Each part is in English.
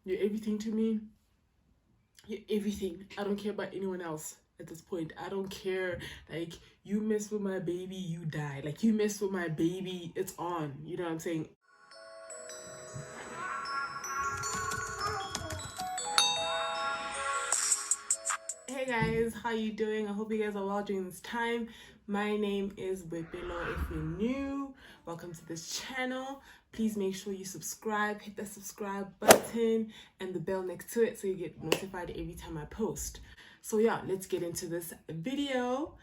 You're everything to me. You're everything. I don't care about anyone else at this point. I don't care. Like, you mess with my baby, you die. Like, you mess with my baby, it's on. You know what I'm saying? Hey guys, how you doing? I hope you guys are well during this time. My name is Boipelo. If you're new, welcome to this channel. Please make sure you subscribe, hit the subscribe button and the bell next to it so you get notified every time I post. So yeah, let's get into this video.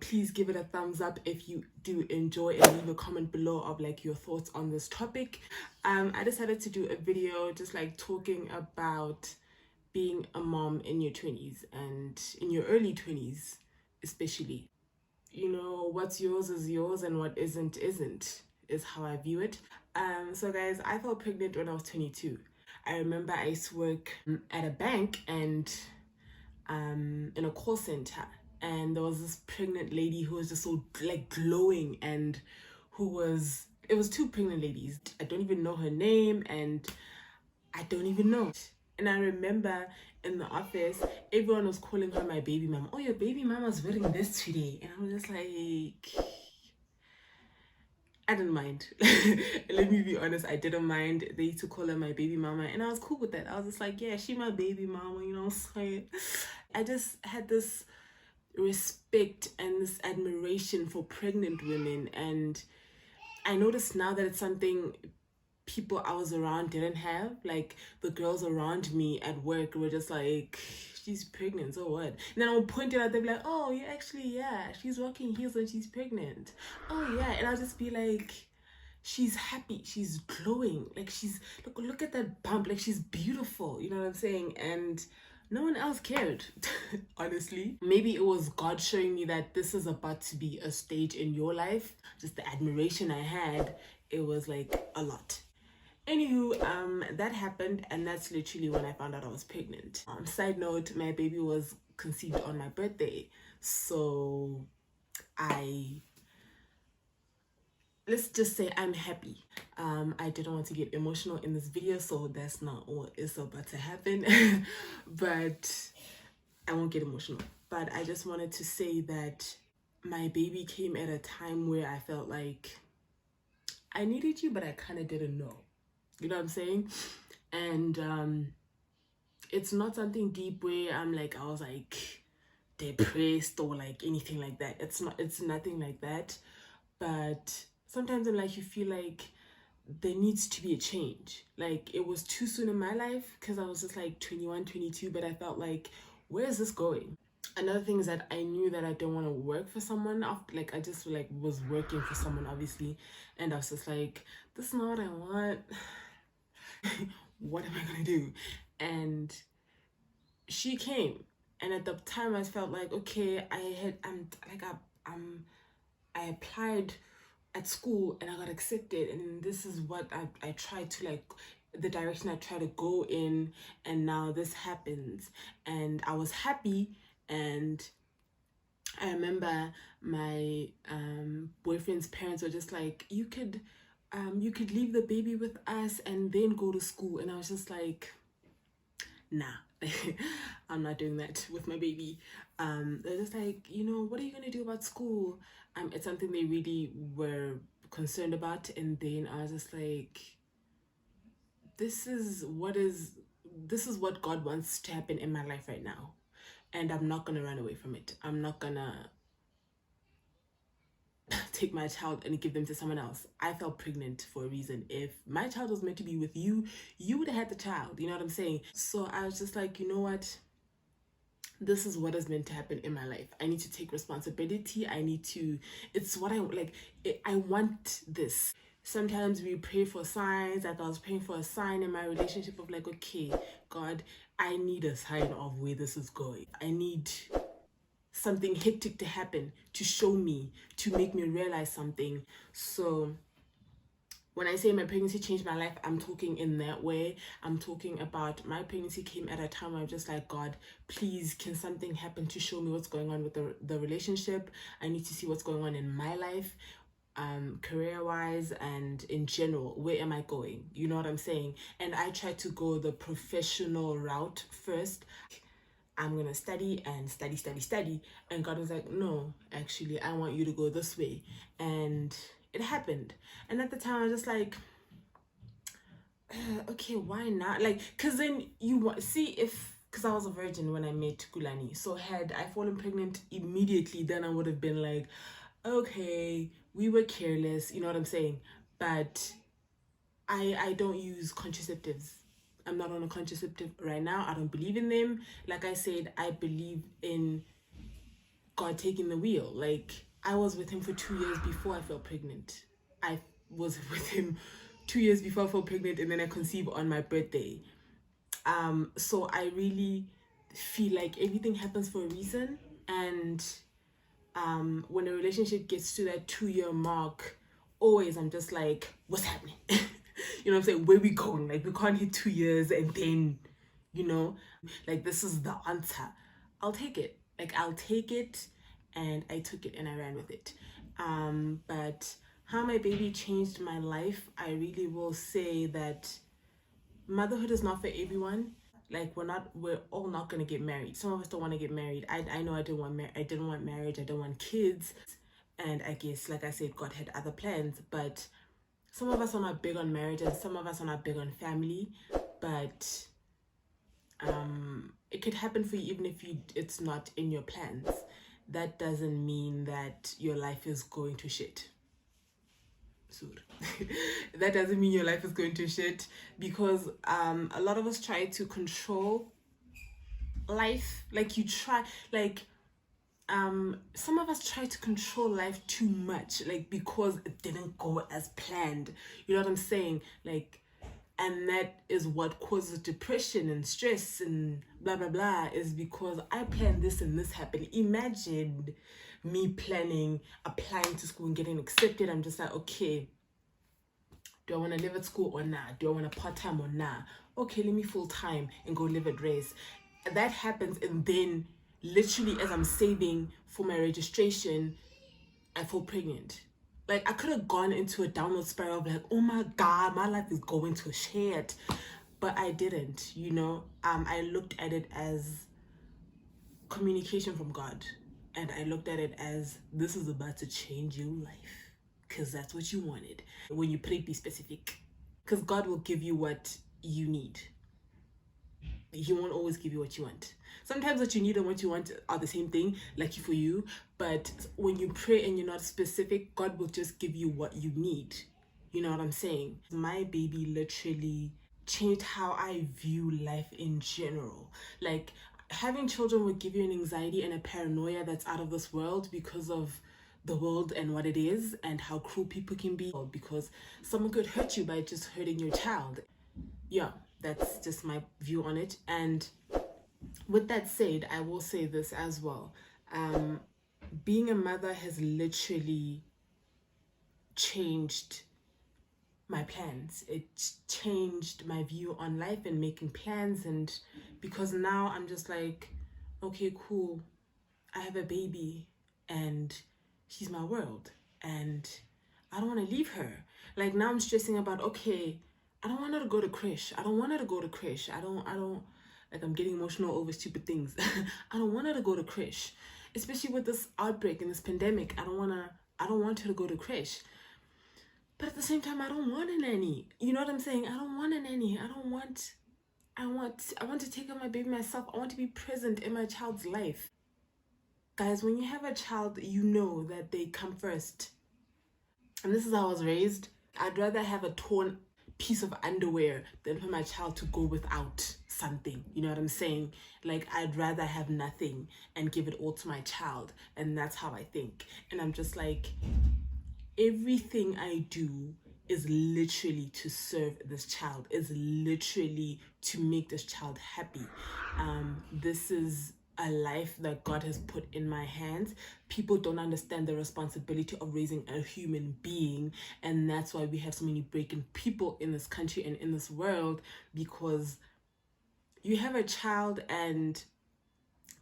Please give it a thumbs up if you do enjoy, and leave a comment below of like your thoughts on this topic. I decided to do a video just like talking about being a mom in your 20s and in your early 20s especially. You know, what's yours is yours and what isn't is how I view it. So guys, I felt pregnant when I was 22. I remember I used to work at a bank and in a call center, and there was this pregnant lady who was just so like glowing, and it was two pregnant ladies. I don't even know her name, and I don't even know. And I remember in the office, everyone was calling her my baby mama. Oh, your baby mama's wearing this today. And I was just like, I didn't mind. Let me be honest, I didn't mind. They used to call her my baby mama, and I was cool with that. I was just like, yeah, she my baby mama, you know what I'm saying? I just had this respect and this admiration for pregnant women, and I noticed now that it's something people I was around didn't have. Like, the girls around me at work were just like, she's pregnant, so what? And then I would point it out, they'd be like, oh yeah, actually, yeah, she's rocking heels and she's pregnant. Oh yeah. And I'll just be like, she's happy, she's glowing, like she's look at that bump, like she's beautiful, you know what I'm saying? And no one else cared. Honestly, maybe it was God showing me that this is about to be a stage in your life. Just the admiration I had, it was like a lot. Anywho, that happened, and that's literally when I found out I was pregnant. Side note, my baby was conceived on my birthday, so let's just say I'm happy. I didn't want to get emotional in this video, so that's not what is about to happen. But I won't get emotional. But I just wanted to say that my baby came at a time where I felt like I needed you, but I kind of didn't know. You know what I'm saying? And it's not something deep where I was like depressed or like anything like that. It's nothing like that. But sometimes in life you feel like there needs to be a change. Like, it was too soon in my life because I was just like 21, 22, but I felt like, where is this going? Another thing is that I knew that I don't want to work for someone. Like, I just like was working for someone, obviously, and I was just like, this is not what I want. What am I gonna do? And she came, and at the time I felt like, okay, I applied at school and I got accepted, and this is what I tried to like, the direction I try to go in, and now this happens. And I was happy. And I remember my boyfriend's parents were just like, you could leave the baby with us and then go to school. And I was just like, nah. I'm not doing that with my baby. They're just like, you know, what are you gonna do about school? It's something they really were concerned about. And then I was just like, this is what God wants to happen in my life right now, and I'm not gonna run away from it. I'm not gonna take my child and give them to someone else. I felt pregnant for a reason. If my child was meant to be with you, you would have had the child. You know what I'm saying? So I was just like, you know what? This is what is meant to happen in my life. I need to take responsibility. It's what I like. I want this. Sometimes we pray for signs. Like, I was praying for a sign in my relationship of like, okay, God, I need a sign of where this is going. I need something hectic to happen to show me, to make me realize something. So when I say my pregnancy changed my life, I'm talking in that way. I'm talking about my pregnancy came at a time where I'm just like, God, please, can something happen to show me what's going on with the relationship? I need to see what's going on in my life. career-wise and in general. Where am I going? You know what I'm saying? And I tried to go the professional route first. I'm gonna study and study, and God was like, no, actually I want you to go this way. And it happened. And at the time I was just like, okay, why not? Like, because then you want see if, because I was a virgin when I met Kulani, so had I fallen pregnant immediately, then I would have been like, okay, we were careless, you know what I'm saying? But I don't use contraceptives. I'm not on a contraceptive right now. I don't believe in them. Like I said, I believe in God taking the wheel. Like, I was with him for 2 years before I fell pregnant. I was with him 2 years before I fell pregnant, and then I conceived on my birthday. So I really feel like everything happens for a reason. And when a relationship gets to that 2 year mark, always I'm just like, what's happening? You know what I'm saying? Where we going? Like, we can't hit 2 years and then, you know, like, this is the answer. I'll take it. Like, I'll take it. And I took it and I ran with it. But how my baby changed my life, I really will say that motherhood is not for everyone. Like, we're all not gonna get married. Some of us don't want to get married. I know I didn't want marriage. I didn't want kids. And I guess, like I said, God had other plans. But some of us are not big on marriage, and some of us are not big on family. But it could happen for you even if it's not in your plans. That doesn't mean that your life is going to shit. That doesn't mean your life is going to shit, because a lot of us try to control life. Like, you try, like, some of us try to control life too much, like, because it didn't go as planned, you know what I'm saying? Like, and that is what causes depression and stress and blah blah blah, is because I planned this and this happened. Imagine me planning applying to school and getting accepted. I'm just like, okay, do I want to live at school or nah? Do I want a part-time or nah? Okay, let me full-time and go live at Race. That happens, and then literally as I'm saving for my registration, I fall pregnant. Like, I could have gone into a downward spiral of like, oh my God, my life is going to shit. But I didn't, you know. I looked at it as communication from God. And I looked at it as, this is about to change your life, because that's what you wanted. When you pray, be specific, because God will give you what you need. He won't always give you what you want. Sometimes what you need and what you want are the same thing, lucky for you. But when you pray and you're not specific, God will just give you what you need. You know what I'm saying? My baby literally changed how I view life in general. Like, having children would give you an anxiety and a paranoia that's out of this world, because of the world and what it is and how cruel people can be, because someone could hurt you by just hurting your child. Yeah, that's just my view on it. And with that said, I will say this as well. Being a mother has literally changed my plans. It changed my view on life and making plans. And because now I'm just like, okay, cool, I have a baby and she's my world, and I don't want to leave her. Like, now I'm stressing about, okay, I don't want her to go to creche. I don't want her to go to creche. I don't, like, I'm getting emotional over stupid things. I don't want her to go to creche, especially with this outbreak and this pandemic. I don't want her to go to creche. But at the same time, I don't want a nanny. You know what I'm saying? I don't want a nanny. I want to take care of my baby myself. I want to be present in my child's life. Guys, when you have a child, you know that they come first. And this is how I was raised. I'd rather have a torn piece of underwear than for my child to go without something. You know what I'm saying? Like, I'd rather have nothing and give it all to my child. And that's how I think. And I'm just like, everything I do is literally to serve this child, is literally to make this child happy. This is a life that God has put in my hands. People don't understand the responsibility of raising a human being, and that's why we have so many broken people in this country and in this world, because you have a child and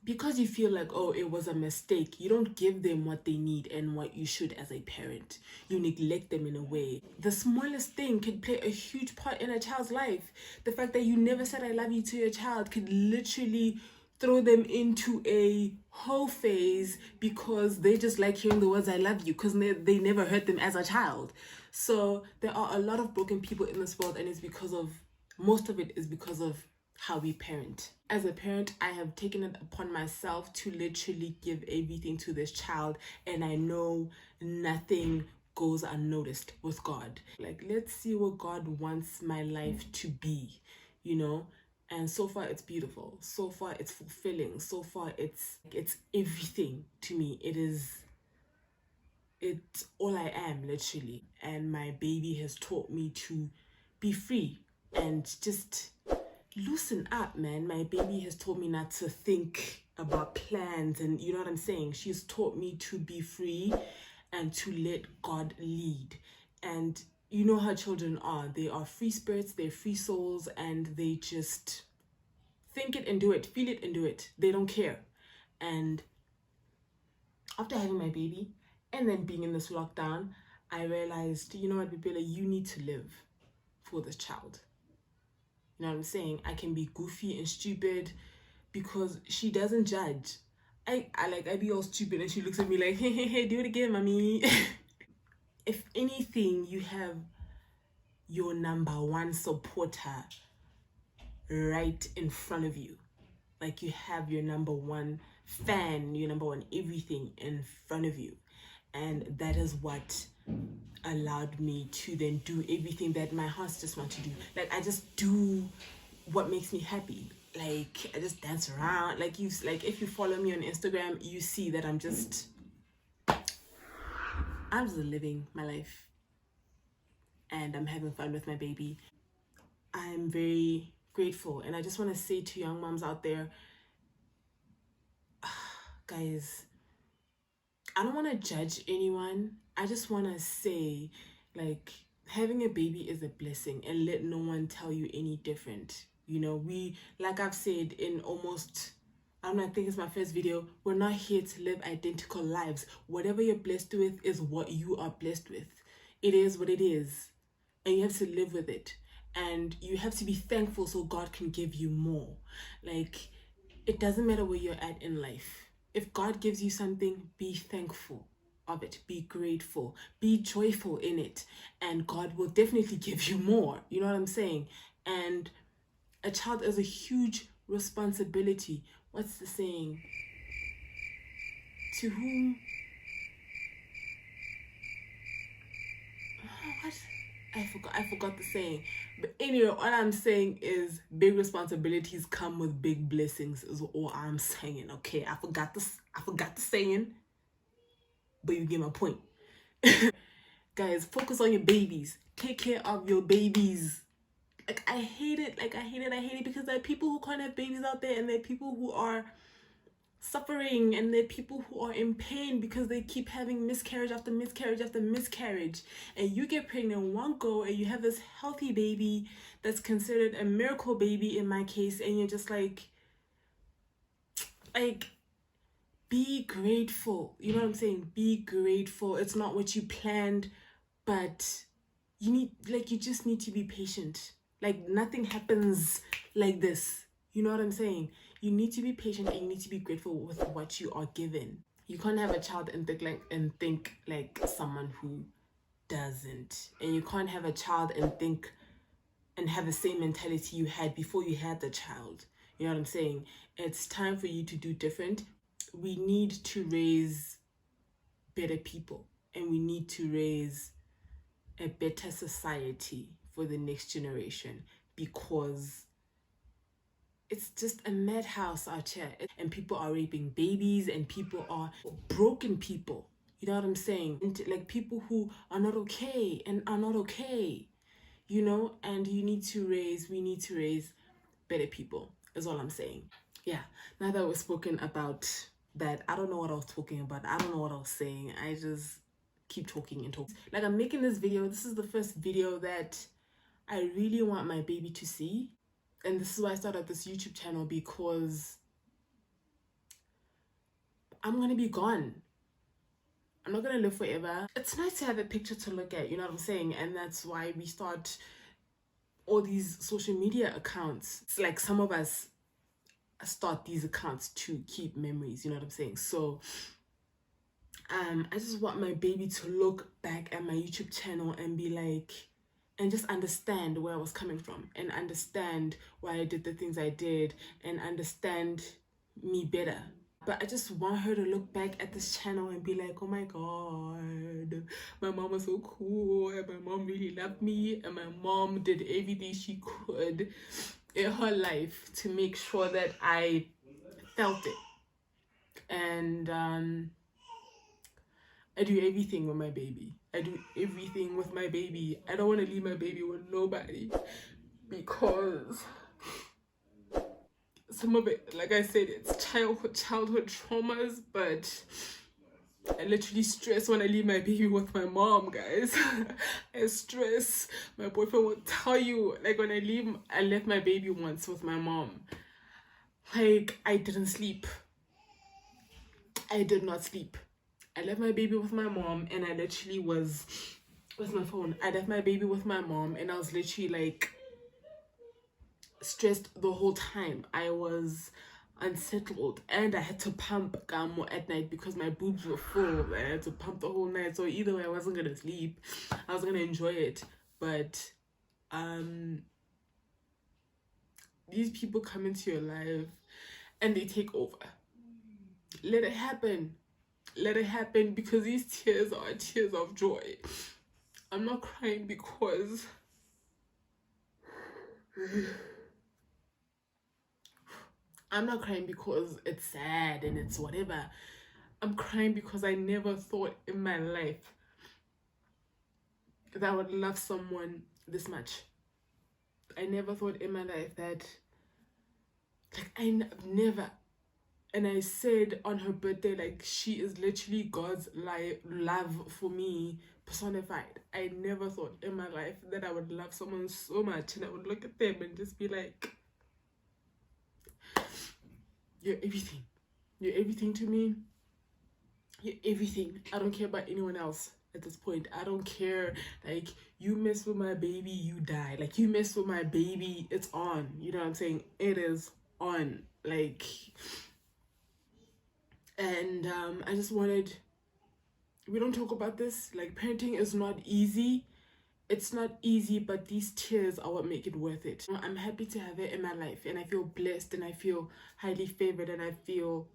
because you feel like, oh, it was a mistake, you don't give them what they need and what you should as a parent. You neglect them in a way. The smallest thing could play a huge part in a child's life. The fact that you never said I love you to your child could literally throw them into a whole phase because they just like hearing the words I love you because they never heard them as a child. So there are a lot of broken people in this world, and it's because of, most of it is because of how we parent. As a parent, I have taken it upon myself to literally give everything to this child, and I know nothing goes unnoticed with God. Like, let's see what God wants my life to be, you know? And so far it's beautiful. So far it's fulfilling. So far it's everything to me. It's all I am, literally. And my baby has taught me to be free and just loosen up, man. My baby has taught me not to think about plans, and you know what I'm saying? She's taught me to be free and to let God lead. And you know how children are. They are free spirits, they're free souls, and they just think it and do it, feel it and do it. They don't care. And after having my baby and then being in this lockdown, I realized, you know what, Boipelo, you need to live for this child. You know what I'm saying? I can be goofy and stupid because she doesn't judge. I be all stupid and she looks at me like, hey, hey, hey, do it again, mommy. If anything, you have your number one supporter right in front of you. Like, you have your number one fan, your number one everything in front of you. And that is what allowed me to then do everything that my heart just wants to do. Like, I just do what makes me happy. Like, I just dance around. Like, if you follow me on Instagram, you see that I'm just living my life and I'm having fun with my baby. I'm very grateful, and I just want to say to young moms out there, guys, I don't want to judge anyone. I just want to say, like, having a baby is a blessing, and let no one tell you any different. You know, like I've said in almost, I don't know, I think it's my first video, we're not here to live identical lives. Whatever you're blessed with is what you are blessed with. It is what it is, and you have to live with it. And you have to be thankful so God can give you more. Like, it doesn't matter where you're at in life. If God gives you something, be thankful of it. Be grateful. Be joyful in it. And God will definitely give you more. You know what I'm saying? And a child is a huge responsibility. What's the saying? To whom... What? I forgot the saying. But anyway, all I'm saying is big responsibilities come with big blessings is all I'm saying. Okay, I forgot the saying, but you get my point. Guys, focus on your babies. Take care of your babies. Like, I hate it because there are people who can't have babies out there, and there are people who are suffering, and there are people who are in pain because they keep having miscarriage after miscarriage after miscarriage. And you get pregnant one go and you have this healthy baby that's considered a miracle baby in my case, and you're just like, be grateful. You know what I'm saying? Be grateful. It's not what you planned, but you just need to be patient. Like, nothing happens like this. You know what I'm saying? You need to be patient, and you need to be grateful with what you are given. You can't have a child and think like someone who doesn't. And you can't have a child and think and have the same mentality you had before you had the child. You know what I'm saying? It's time for you to do different. We need to raise better people, and we need to raise a better society for the next generation, because it's just a madhouse out here, and people are raping babies, and people are broken people. You know what I'm saying? And like, people who are not okay and are not okay, you know. And we need to raise better people, is all I'm saying. Yeah, now that we've spoken about that, I don't know what I was talking about. I don't know what I was saying. I just keep talking and talking. Like, I'm making this video. This is the first video that I really want my baby to see. And this is why I started this YouTube channel, because I'm gonna be gone. I'm not gonna live forever. It's nice to have a picture to look at, you know what I'm saying? And that's why we start all these social media accounts. It's like some of us start these accounts to keep memories, you know what I'm saying? So I just want my baby to look back at my YouTube channel and be like, and just understand where I was coming from, and understand why I did the things I did, and understand me better. But I just want her to look back at this channel and be like, oh my god, my mom was so cool, and my mom really loved me, and my mom did everything she could in her life to make sure that I felt it. And I do everything with my baby. I do everything with my baby. I don't want to leave my baby with nobody, because some of it, like I said, it's childhood traumas, but I literally stress when I leave my baby with my mom, guys. I stress. My boyfriend will tell you, like, when I left my baby once with my mom. Like, I didn't sleep. I did not sleep. I left my baby with my mom, and I literally was, where's my phone? I left my baby with my mom, and I was literally like stressed the whole time. I was unsettled, and I had to pump Gamo at night because my boobs were full. I had to pump the whole night. So either way, I wasn't gonna sleep. I was gonna enjoy it. But these people come into your life and they take over. Let it happen. Let it happen, because these tears are tears of joy. I'm not crying because it's sad and it's whatever. I'm crying because I never thought in my life that I would love someone this much. I never thought in my life that, like, never. And I said on her birthday, like, she is literally God's love for me personified. I never thought in my life that I would love someone so much, and I would look at them and just be like, you're everything. You're everything to me. You're everything. I don't care about anyone else at this point. I don't care. Like, you mess with my baby, you die. Like, you mess with my baby, it's on. You know what I'm saying? It is on. Like, and I just wanted, we don't talk about this. Like, parenting is not easy. It's not easy, but these tears are what make it worth it. I'm happy to have it in my life, and I feel blessed, and I feel highly favored, and I feel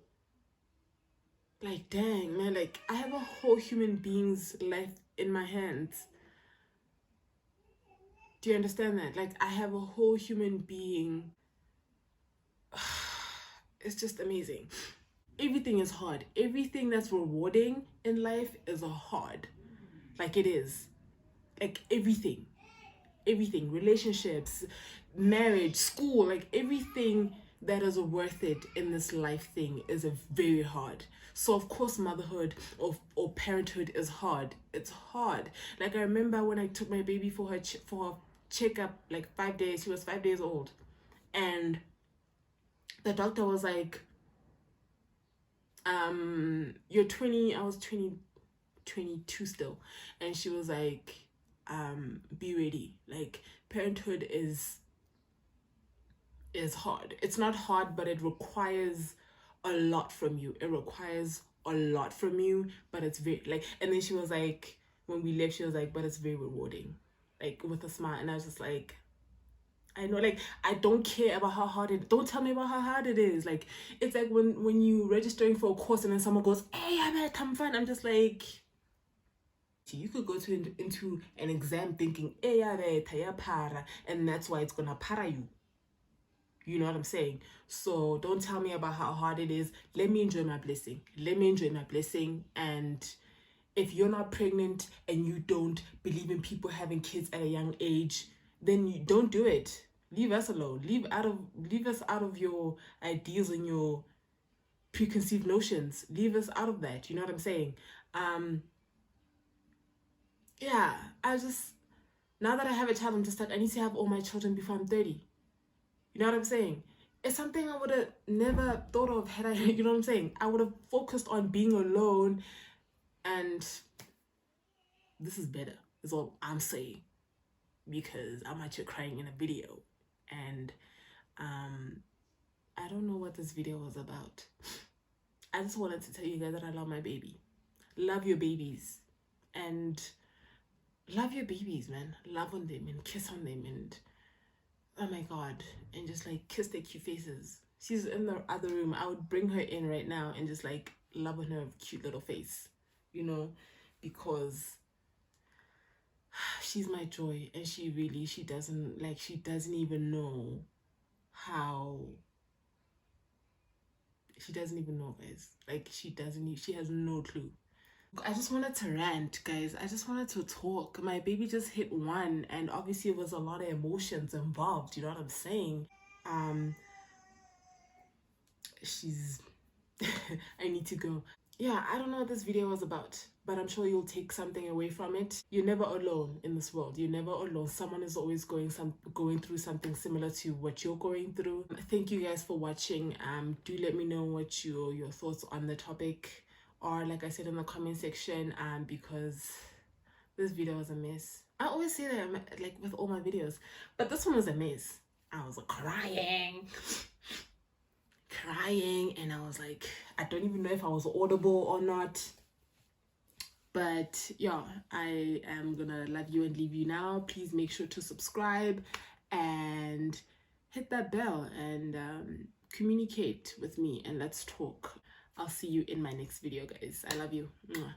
like, dang, man, like, I have a whole human being's life in my hands. Do you understand that? Like, I have a whole human being. It's just amazing. Everything is hard. Everything that's rewarding in life is hard. Like, it is. Like, everything, relationships, marriage, school, like, everything that is worth it in this life thing is very hard. So of course motherhood or parenthood is hard. It's hard. Like, I remember when I took my baby for her checkup, like 5 days. She was 5 days old, and the doctor was like, you're 20. I was 22 still, and she was like, be ready. Like, parenthood is hard. It's not hard, but it requires a lot from you. But it's very, like, and then she was like, when we left, she was like, but it's very rewarding, like, with a smile. And I was just like, I know, like, I don't care about how hard it, don't tell me about how hard it is. Like, it's like when you registering for a course and then someone goes, hey, I'm at fun. I'm just like, you could go into an exam thinking, hey, para, and that's why it's gonna para you. You know what I'm saying? So don't tell me about how hard it is. Let me enjoy my blessing. And if you're not pregnant and you don't believe in people having kids at a young age, then you don't do it. Leave us alone. Leave us out of your ideas and your preconceived notions. Leave us out of that. You know what I'm saying? Yeah, now that I have a child, I'm just like, I need to have all my children before I'm 30. You know what I'm saying? it's something I would have never thought of had I, you know what I'm saying? I would have focused on being alone, and this is better, is all I'm saying, because I'm actually crying in a video, and I don't know what this video was about. I just wanted to tell you guys that I love my baby. Love your babies, and love your babies, man. Love on them and kiss on them, and oh my god, and just like kiss their cute faces. She's in the other room. I would bring her in right now and just like love on her cute little face, you know, because she's my joy, and she doesn't even know how. She doesn't even know, guys. Like, she has no clue. I just wanted to rant, guys. I just wanted to talk. My baby just hit 1, and obviously it was a lot of emotions involved, you know what I'm saying? She's I need to go. Yeah, I don't know what this video was about, but I'm sure you'll take something away from it. You're never alone in this world. You're never alone. Someone is always going through something similar to what you're going through. Thank you guys for watching. Do let me know what your thoughts on the topic are, like I said, in the comment section, because this video was a mess. I always say that, like, with all my videos, but this one was a mess. I was crying, and I was like, I don't even know if I was audible or not, but yeah, I am gonna love you and leave you now. Please make sure to subscribe and hit that bell, and communicate with me, and let's talk. I'll see you in my next video, guys. I love you. Mwah.